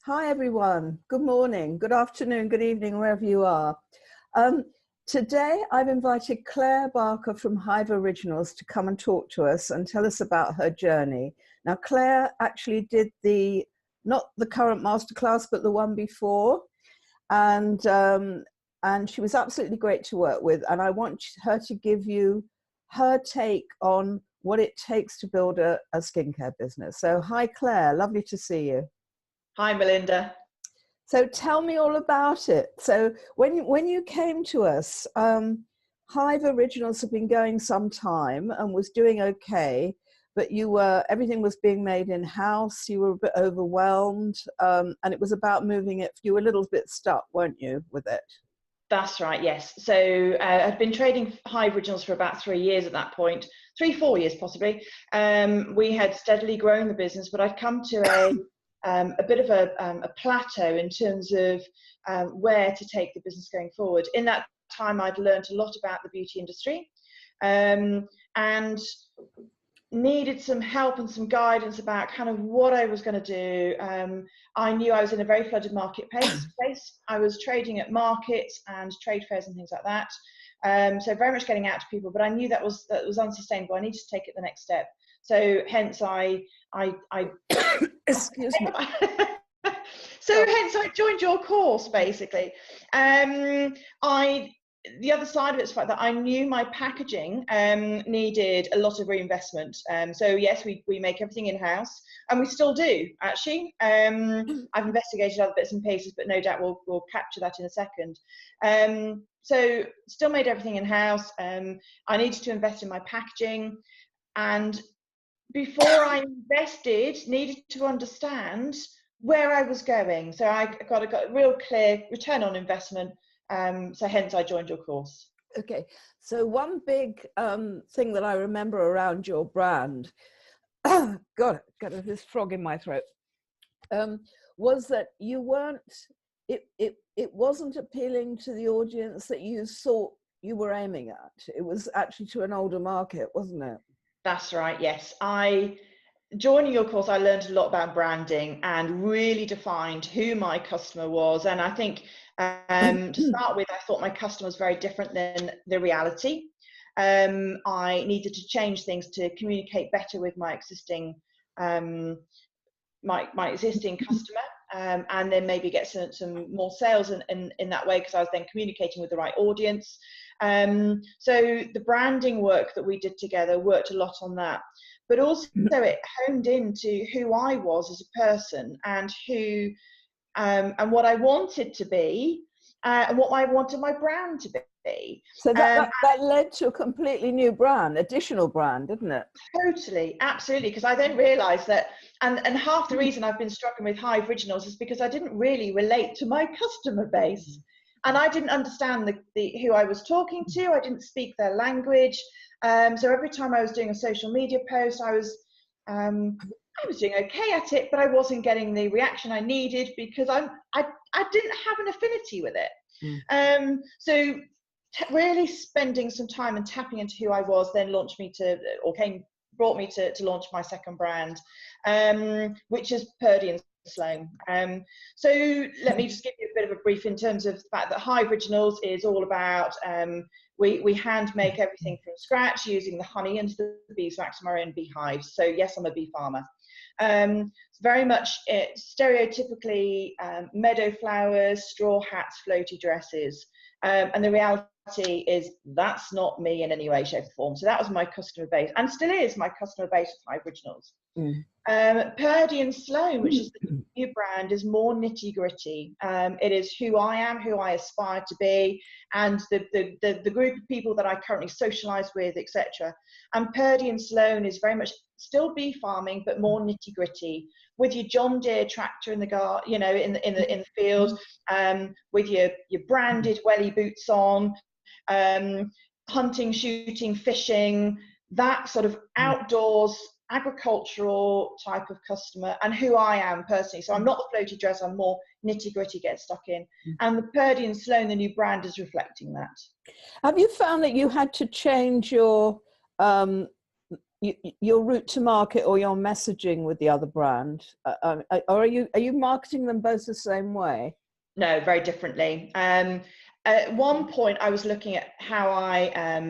Hi everyone, good morning, good afternoon, good evening, wherever you are. Today I've invited Claire Barker from Hive Originals to come and talk to us and tell us about her journey. Now Claire actually did not the current masterclass, but the one before, and she was absolutely great to work with, and I want her to give you her take on what it takes to build a skincare business. So hi Claire, lovely to see you. Hi, Melinda. So tell me all about it. So when you came to us, Hive Originals have been going some time and was doing okay, but everything was being made in-house. You were a bit overwhelmed, and it was about moving it. You were a little bit stuck, weren't you, with it? That's right, yes. So I've been trading Hive Originals for about 3 years at that point, 4 years possibly. We had steadily grown the business, but I'd come to a bit of a plateau in terms of where to take the business going forward. In that time, I'd learned a lot about the beauty industry and needed some help and some guidance about kind of what I was going to do. I knew I was in a very flooded marketplace. I was trading at markets and trade fairs and things like that. So very much getting out to people, but I knew that was unsustainable. I needed to take it the next step. So hence I excuse me. Hence I joined your course basically. The other side of it is the fact that I knew my packaging needed a lot of reinvestment. So yes, we make everything in-house, and we still do actually. I've investigated other bits and pieces, but no doubt we'll capture that in a second. So still made everything in-house. I needed to invest in my packaging, and before I invested, needed to understand where I was going. So I got a real clear return on investment. So hence I joined your course. Okay, so one big thing that I remember around your brand, God, got this frog in my throat, was that you weren't, it wasn't appealing to the audience that you thought you were aiming at. It was actually to an older market, wasn't it? That's right, yes. Joining your course, I learned a lot about branding and really defined who my customer was. And I think to start with, I thought my customer was very different than the reality. I needed to change things to communicate better with my existing my existing customer, and then maybe get some more sales in that way, because I was then communicating with the right audience. So the branding work that we did together worked a lot on that, but also it honed into who I was as a person and who and what I wanted to be, and what I wanted my brand to be. So that led to a completely new brand, additional brand, didn't it? Totally, absolutely. Because I then realised that, and half the reason I've been struggling with Hive Originals is because I didn't really relate to my customer base, and I didn't understand who I was talking to. I didn't speak their language. So every time I was doing a social media post, I was doing okay at it, but I wasn't getting the reaction I needed because I didn't have an affinity with it. So really spending some time and tapping into who I was then brought me to launch my second brand, which is Purdy Sloane. So let me just give you a bit of a brief in terms of the fact that Hive Originals is all about we hand make everything from scratch using the honey and the beeswax from our own beehives. So yes, I'm a bee farmer. It's very much stereotypically meadow flowers, straw hats, floaty dresses, and the reality is that's not me in any way, shape or form. So that was my customer base, and still is my customer base of Hive Originals. Purdy Sloane, which is the new brand, is more nitty gritty. It is who I am, who I aspire to be, and the group of people that I currently socialise with, etc. And Purdy Sloane is very much still bee farming, but more nitty gritty, with your John Deere tractor in the garden, you know, in the field, with your branded welly boots on, hunting, shooting, fishing, that sort of outdoors agricultural type of customer, and who I am personally. So I'm not the floaty dress, I'm more nitty gritty, get stuck in. And the Purdy Sloane, the new brand, is reflecting that. Have you found that you had to change your your route to market or your messaging with the other brand, or are you marketing them both the same way? No, very differently. At one point, I was looking at how I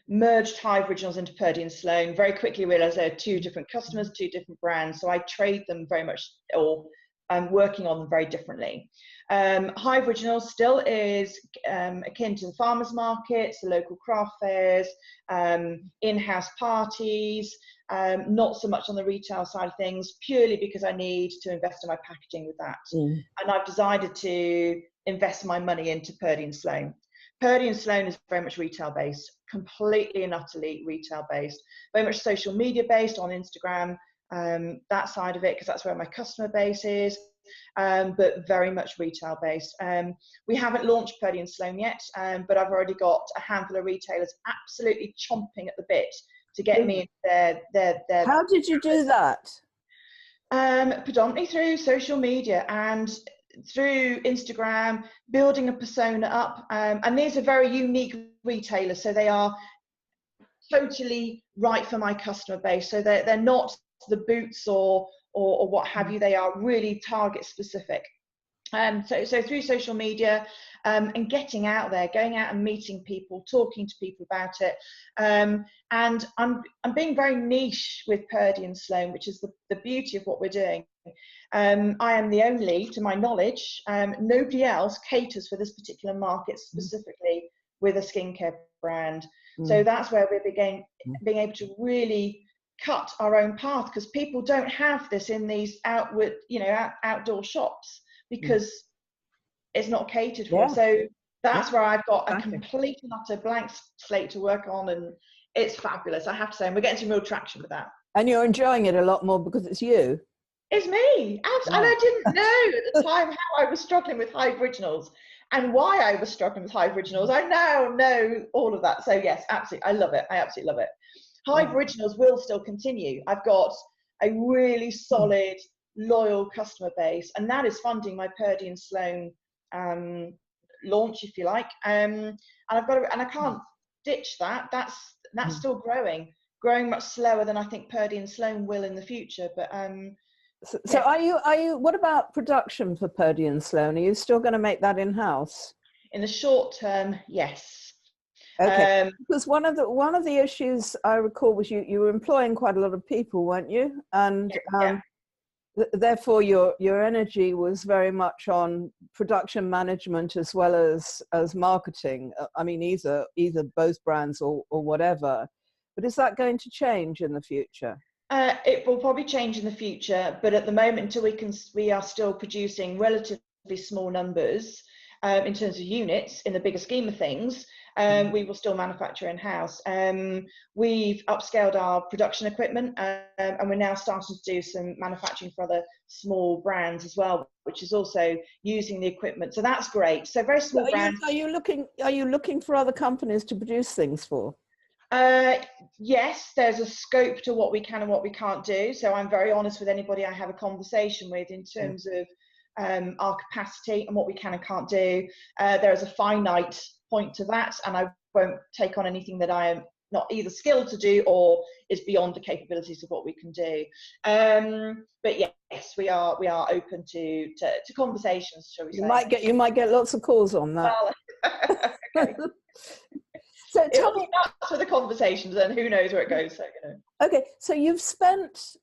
merged Hive Originals into Purdy and Sloane. Very quickly realised there are two different customers, two different brands, so I trade them very much, or I'm working on them very differently. Hive Originals still is akin to the farmers markets, the local craft fairs, in-house parties, not so much on the retail side of things, purely because I need to invest in my packaging with that. And I've decided to invest my money into Purdy and Sloane. Purdy and Sloane is very much retail based, completely and utterly retail based, very much social media based on Instagram, that side of it, because that's where my customer base is, but very much retail based. We haven't launched Purdy and Sloane yet, but I've already got a handful of retailers absolutely chomping at the bit to get me into their How did you do that? Predominantly through social media and through Instagram, building a persona up. And these are very unique retailers, so they are totally right for my customer base. So they're not the Boots or what have you. They are really target specific. So through social media and getting out there, going out and meeting people, talking to people about it. And I'm being very niche with Purdy and Sloane, which is the beauty of what we're doing. I am the only, to my knowledge, nobody else caters for this particular market specifically with a skincare brand. So that's where we're being able to really cut our own path, because people don't have this in these outdoor shops, because it's not catered for. So that's where I've got a complete and utter blank slate to work on, and it's fabulous, I have to say, and we're getting some real traction with that. And you're enjoying it a lot more because it's you. It's me. And I didn't know at the time how I was struggling with Hive Originals and why I was struggling with Hive Originals. I now know all of that. So yes, absolutely, I love it. I absolutely love it. Hive Originals will still continue. I've got a really solid, loyal customer base, and that is funding my Purdy and Sloane launch, if you like. And I've got and I can't ditch that. That's still growing much slower than I think Purdy and Sloane will in the future. But so are you? What about production for Purdy and Sloane? Are you still going to make that in house? In the short term, yes. Okay, because one of the issues I recall was you were employing quite a lot of people, weren't you? And therefore your energy was very much on production management as well as marketing. I mean, either both brands or whatever. But is that going to change in the future? It will probably change in the future, but at the moment, until we are still producing relatively small numbers in terms of units in the bigger scheme of things. We will still manufacture in-house. We've upscaled our production equipment, and we're now starting to do some manufacturing for other small brands as well, which is also using the equipment. So that's great. So very small brands. Are you looking for other companies to produce things for? Yes, there's a scope to what we can and what we can't do. So I'm very honest with anybody I have a conversation with in terms of our capacity and what we can and can't do. There is a finite point to that, and I won't take on anything that I am not either skilled to do or is beyond the capabilities of what we can do. But yes, we are open to conversations, shall we say. You might get lots of calls on that. Well, okay. So it'll be nuts for the conversations, and who knows where it goes. So, Okay, so you've spent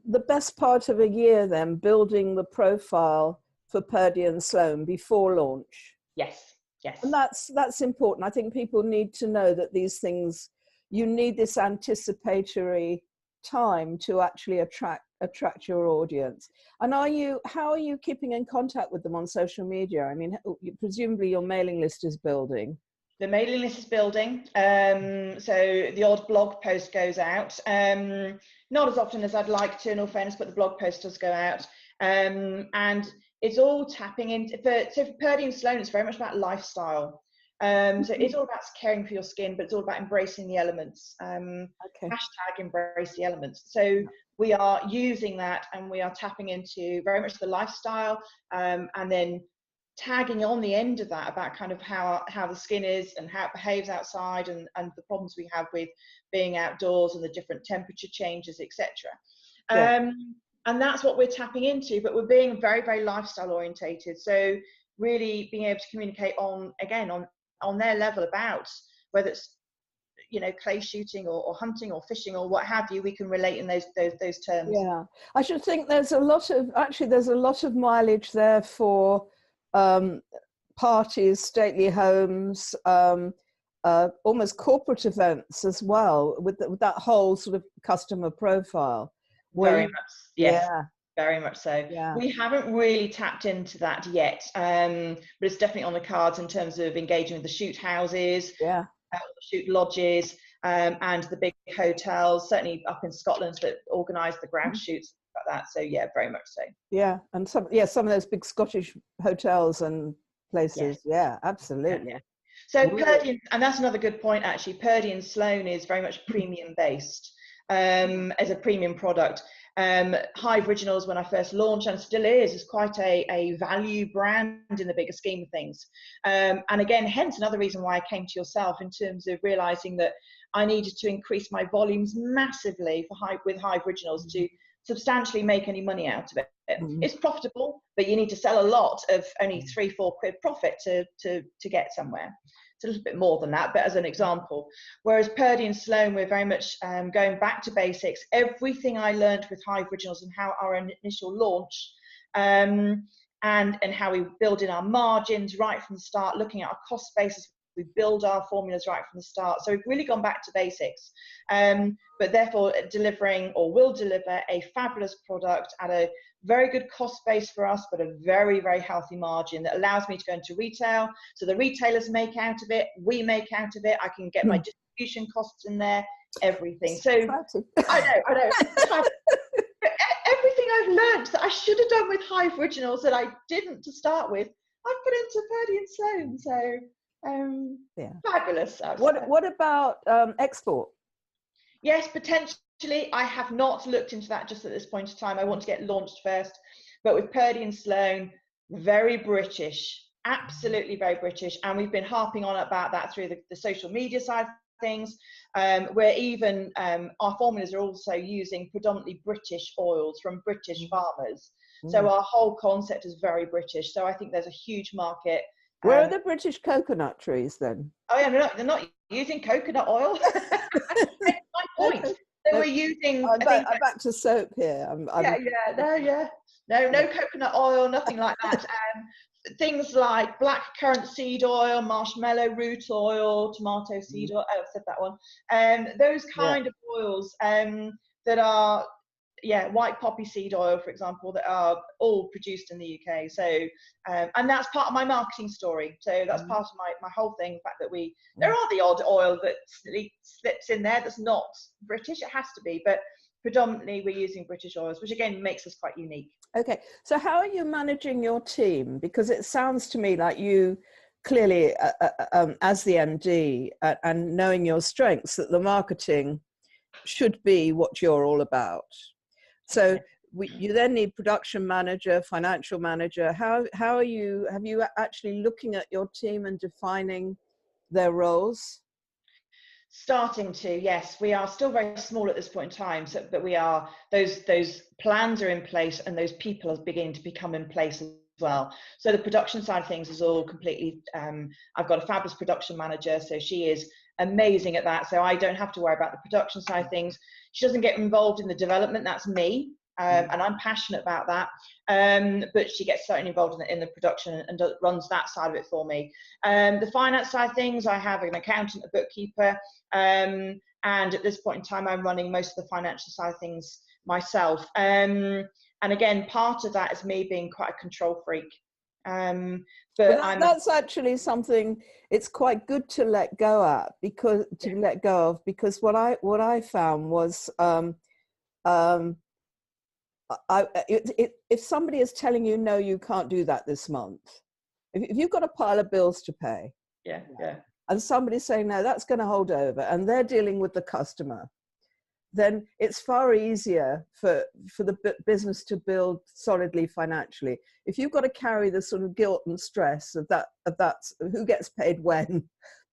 the best part of a year then building the profile for Purdy and Sloane before launch. Yes. And that's important. I think people need to know that these things, you need this anticipatory time to actually attract your audience. And how are you keeping in contact with them on social media? I mean, presumably your mailing list is building. The mailing list is building, so the odd blog post goes out, not as often as I'd like to, in all fairness, but the blog post does go out, and it's all tapping into, so for Purdy and Sloane, it's very much about lifestyle, so it's all about caring for your skin, but it's all about embracing the elements, hashtag embrace the elements. So we are using that, and we are tapping into very much the lifestyle, and then tagging on the end of that about kind of how the skin is and how it behaves outside, and the problems we have with being outdoors and the different temperature changes, etc. Yeah. And that's what we're tapping into, but we're being very, very lifestyle orientated. So really being able to communicate on their level about whether it's, you know, clay shooting or hunting or fishing or what have you, we can relate in those terms. Yeah, I should think there's a lot of mileage there for parties, stately homes, almost corporate events as well, with that whole sort of customer profile. Very much, yes. Yeah. Very much so. Yeah. We haven't really tapped into that yet, but it's definitely on the cards in terms of engaging with the shoot houses, Yeah. Shoot lodges, and the big hotels, certainly up in Scotland, that organise the ground shoots like that. So yeah, very much so. Yeah, and some of those big Scottish hotels and places. Yes. Yeah, absolutely. Yeah. So Purdy, and that's another good point actually. Purdy and Sloane is very much premium based, as a premium product. Hive Originals, when I first launched, and still is quite a value brand in the bigger scheme of things. And again, hence another reason why I came to yourself, in terms of realizing that I needed to increase my volumes massively with Hive Originals to substantially make any money out of it. It's profitable, but you need to sell a lot of only 3-4 quid profit to get somewhere. It's a little bit more than that, but as an example. Whereas Purdy and Sloane, we're very much going back to basics. Everything I learned with Hive Originals and how our initial launch, and how we build in our margins right from the start, looking at our cost basis, we build our formulas right from the start. So we've really gone back to basics, but therefore delivering, or will deliver, a fabulous product at a very good cost base for us, but a very, very healthy margin that allows me to go into retail. So the retailers make out of it, we make out of it. I can get my distribution costs in there, everything. So I know. Everything I've learned that I should have done with Hive Originals that I didn't to start with, I've put into Purdy and Sloane. So fabulous. What about export? Yes, potentially. I have not looked into that just at this point in time. I want to get launched first. But with Purdy and Sloane, very British, absolutely very British. And we've been harping on about that through the social media side of things, where even our formulas are also using predominantly British oils from British farmers. So our whole concept is very British. So I think there's a huge market. Where are the British coconut trees then? Oh yeah, they're not using coconut oil. That's my point. So we're using. I'm back to soap here. No coconut oil, nothing like that. Things like black currant seed oil, marshmallow root oil, tomato seed oil. Oh, I've said that one. Those kind of oils that are, white poppy seed oil, for example, that are all produced in the UK. So, and that's part of my marketing story. So that's part of my whole thing. The fact that there are the odd oil that slips in there that's not British. It has to be, but predominantly we're using British oils, which again makes us quite unique. Okay, so how are you managing your team? Because it sounds to me like you clearly, as the MD and knowing your strengths, that the marketing should be what you're all about. So you then need production manager, financial manager. How are you? Have you actually looking at your team and defining their roles? Starting to, yes. We are still very small at this point in time, but we are, those plans are in place and those people are beginning to become in place as well. So the production side of things is all completely, I've got a fabulous production manager, so she is amazing at that. So I don't have to worry about the production side of things. She doesn't get involved in the development, that's me. And I'm passionate about that, but she gets certainly involved in the production and runs that side of it for me. The finance side of things, I have an accountant, a bookkeeper, and at this point in time, I'm running most of the financial side of things myself. And again, part of that is me being quite a control freak. But that's actually something it's quite good to let go of, because what I found was if somebody is telling you, no, you can't do that this month, if you've got a pile of bills to pay, and somebody's saying, no, that's going to hold over, and they're dealing with the customer, then it's far easier for the business to build solidly financially. If you've got to carry the sort of guilt and stress of that who gets paid when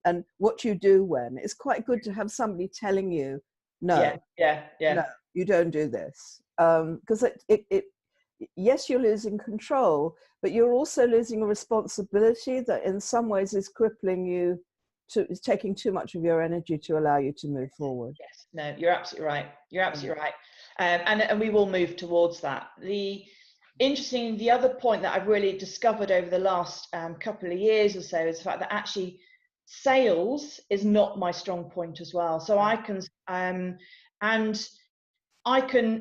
and what you do when, it's quite good to have somebody telling you, no, no, you don't do this. Because yes, you're losing control, but you're also losing a responsibility that in some ways is crippling you, is taking too much of your energy to allow you to move forward. Yes, no, you're absolutely right. You're absolutely right. And we will move towards that. The other point that I've really discovered over the last couple of years or so is the fact that actually sales is not my strong point as well. So I can,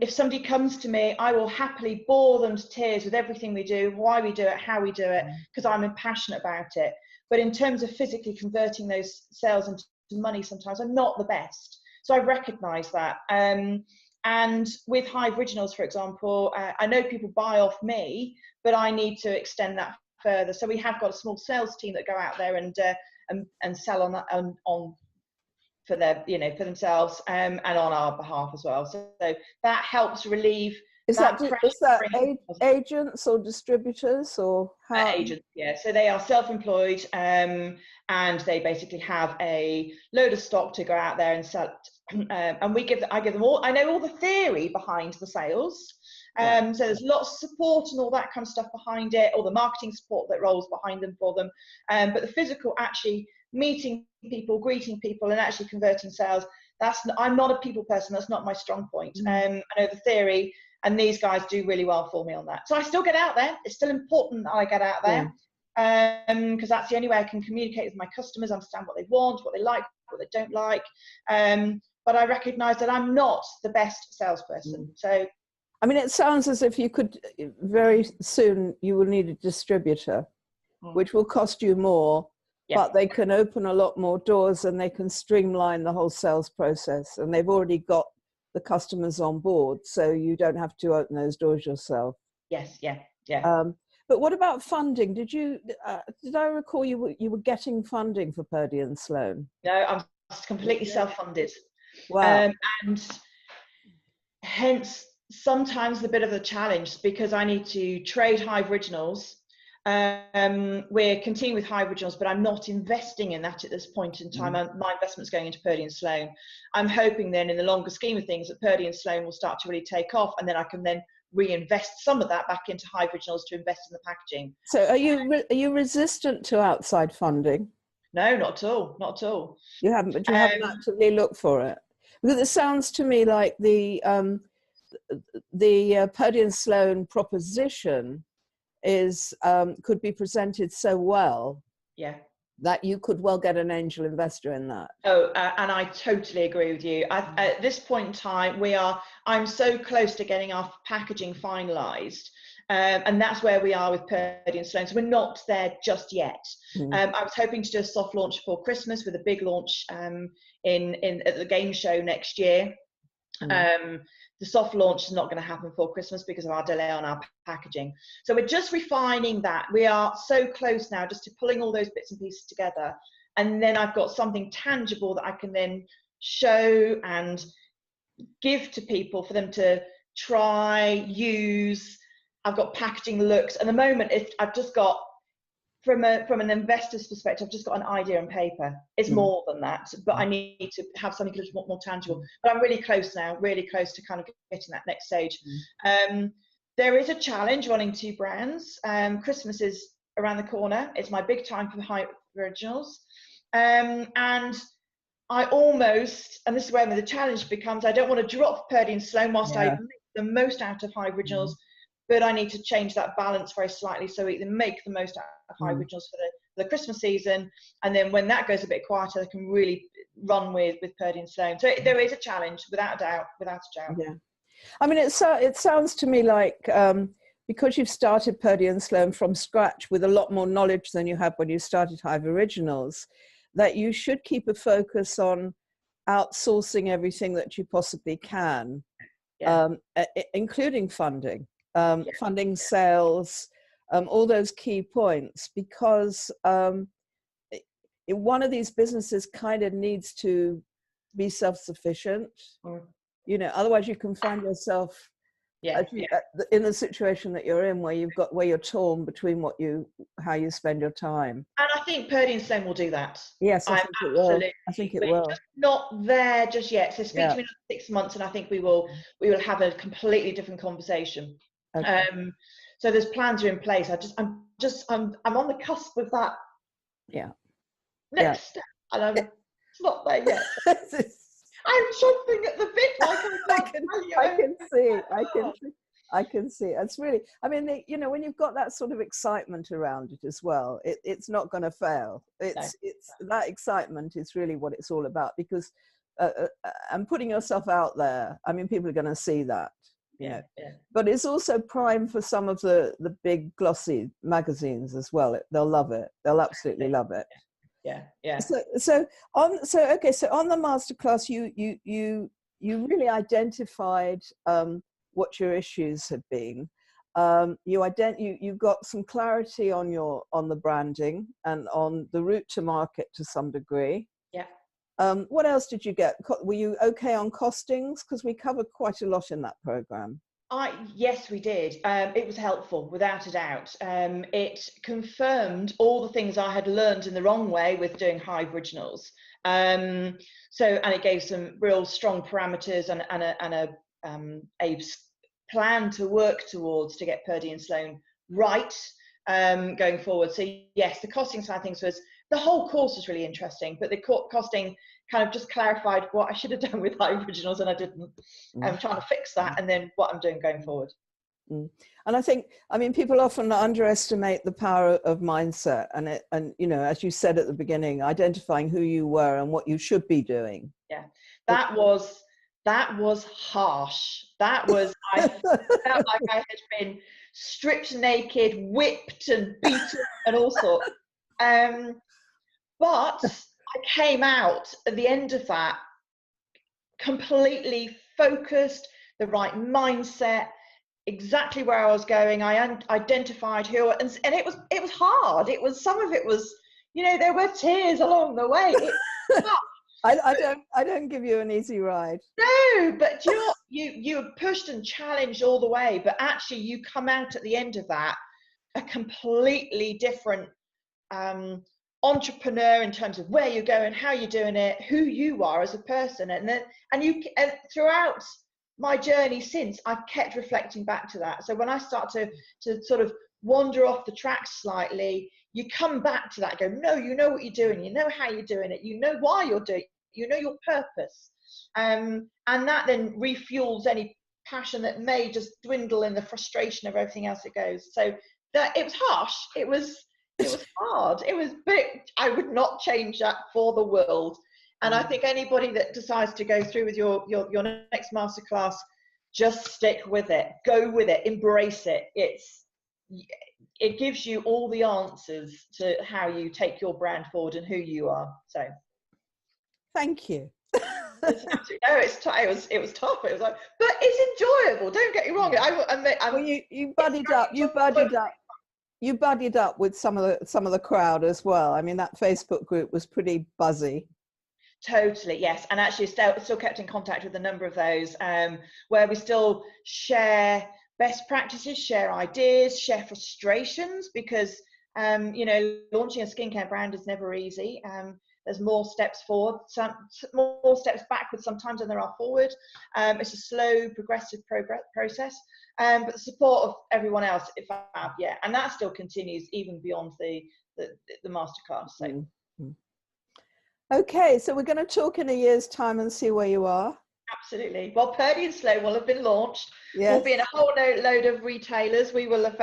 if somebody comes to me, I will happily bore them to tears with everything we do, why we do it, how we do it, because I'm passionate about it. But in terms of physically converting those sales into money, sometimes I'm not the best. So I recognise that. And with Hive Originals, for example, I know people buy off me, but I need to extend that further. So we have got a small sales team that go out there and sell on that for their, for themselves and on our behalf as well. So that helps relieve. Is that agents or distributors or how? Agents, yeah. So they are self-employed and they basically have a load of stock to go out there and sell. And I give them all. I know all the theory behind the sales. So there's lots of support and all that kind of stuff behind it, all the marketing support that rolls behind them for them. But the physical, actually meeting people, greeting people, and actually converting sales. I'm not a people person. That's not my strong point. I know the theory. And these guys do really well for me on that. So I still get out there. It's still important that I get out there because that's the only way I can communicate with my customers, understand what they want, what they like, what they don't like. But I recognise that I'm not the best salesperson. So, I mean, it sounds as if you could very soon you will need a distributor, which will cost you more, but they can open a lot more doors and they can streamline the whole sales process. And they've already got the customers on board, so you don't have to open those doors yourself. Yes, yeah. But what about funding? Did I recall you were getting funding for Purdy and Sloane? No, I'm completely self-funded. Wow. And hence sometimes a bit of a challenge because I need to trade Hive Originals. We're continuing with Hive Originals, but I'm not investing in that at this point in time. My investment's going into Purdy and Sloane. I'm hoping then in the longer scheme of things that Purdy and Sloane will start to really take off, and then I can then reinvest some of that back into Hive Originals to invest in the packaging. So are you resistant to outside funding? No, not at all. Not at all. You haven't haven't actively looked for it? Because it sounds to me like the Purdy and Sloane proposition could be presented so well that you could well get an angel investor in that. And I totally agree with you. At this point in time, I'm so close to getting our packaging finalized. And that's where we are with Purdy and Sloane. So we're not there just yet. I was hoping to do a soft launch before Christmas with a big launch at the game show next year. The soft launch is not going to happen before Christmas because of our delay on our packaging. So we're just refining that. We are so close now just to pulling all those bits and pieces together. And then I've got something tangible that I can then show and give to people for them to try, use. I've got packaging looks. At the moment, I've just got, from an investor's perspective, I've just got an idea on paper. It's more than that, but I need to have something a little more tangible. But I'm really close now, really close to kind of getting that next stage. There is a challenge running two brands. Christmas is around the corner. It's my big time for the Hive Originals. And I almost, and this is where the challenge becomes, I don't want to drop Purdy and Sloane whilst I make the most out of Hive Originals. But I need to change that balance very slightly so we can make the most out of Hive Originals for the Christmas season. And then when that goes a bit quieter, I can really run with Purdy and Sloane. So there is a challenge, without a doubt. Yeah. I mean, it sounds to me like because you've started Purdy and Sloane from scratch with a lot more knowledge than you had when you started Hive Originals, that you should keep a focus on outsourcing everything that you possibly can, including funding. Funding, sales, all those key points, because one of these businesses kind of needs to be self-sufficient. you know, otherwise you can find yourself in the situation that you're in, where you're torn between how you spend your time. And I think Purdy Sloane will do that. Yes, I think it will. I think it will. Just not there just yet. So speak to me in 6 months, and I think we will have a completely different conversation. Okay. So there's plans are in place. I'm on the cusp of that. Yeah. Next step, and it's not there yet. I'm chomping at the bit, like I can see. It's really, I mean, you know, when you've got that sort of excitement around it as well, it's not going to fail. It's that excitement is really what it's all about, because and putting yourself out there. I mean, people are going to see that, you know. But it's also prime for some of the big glossy magazines as well. They'll love it. They'll absolutely love it. Yeah. So on the masterclass, you really identified what your issues had been. You got some clarity on the branding and on the route to market to some degree. Yeah. What else did you get? Were you okay on costings? Because we covered quite a lot in that program. Yes, we did. It was helpful, without a doubt. It confirmed all the things I had learned in the wrong way with doing Hive Originals. And it gave some real strong parameters and a plan to work towards to get Purdy and Sloane right going forward. So yes, the costing side of things the whole course was really interesting, but the costing kind of just clarified what I should have done with Hive Originals, and I didn't. I'm trying to fix that, and then what I'm doing going forward. And I mean, people often underestimate the power of mindset, and you know, as you said at the beginning, identifying who you were and what you should be doing. Yeah, that was harsh. That was, I felt like I had been stripped naked, whipped and beaten and all sorts. But I came out at the end of that completely focused, the right mindset, exactly where I was going. I identified and it was hard. Some of it was, you know, there were tears along the way. I don't give you an easy ride. No, but you were pushed and challenged all the way, but actually you come out at the end of that a completely different entrepreneur in terms of where you're going, how you're doing it, who you are as a person, and throughout my journey since, I've kept reflecting back to that. So when I start to sort of wander off the track slightly, you come back to that and go, no, you know what you're doing, you know how you're doing it, you know why you're doing it, you know your purpose, and that then refuels any passion that may just dwindle in the frustration of everything else that goes. So that it was harsh, it was hard, but I would not change that for the world. And I think anybody that decides to go through with your next masterclass, just stick with it, go with it, embrace it. It gives you all the answers to how you take your brand forward and who you are. So thank you. No, it was tough. It was like, but it's enjoyable. Don't get me wrong. You buddied up with some of the crowd as well. I mean, that Facebook group was pretty buzzy. Totally, yes. And actually still kept in contact with a number of those, where we still share best practices, share ideas, share frustrations, because you know, launching a skincare brand is never easy. There's more steps forward, some more steps backwards sometimes than there are forward. It's a slow, progressive process, but the support of everyone else, and that still continues even beyond the masterclass. So. Okay, so we're going to talk in a year's time and see where you are. Absolutely. Well, Purdy and Sloane will have been launched. Yes. We'll be in a whole load of retailers. We will have,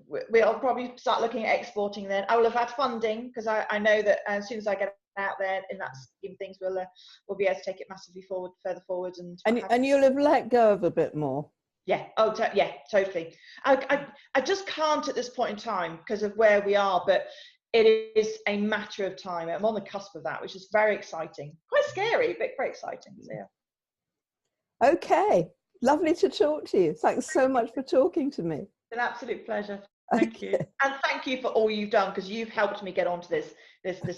we'll probably start looking at exporting then. I will have had funding, because I know that as soon as I get out there in that scheme of things, we'll be able to take it massively further forward. And you'll have let go of a bit more. Yeah. Oh, yeah, totally. I just can't at this point in time because of where we are, but it is a matter of time. I'm on the cusp of that, which is very exciting. Quite scary, but very exciting. So, yeah. Okay. Lovely to talk to you. Thanks so much for talking to me. It's an absolute pleasure. Thank you. And thank you for all you've done, because you've helped me get onto this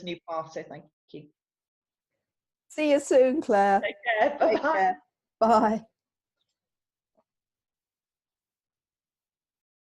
new path. So thank you. See you soon, Claire. Take care. Take Bye-bye. care. Bye.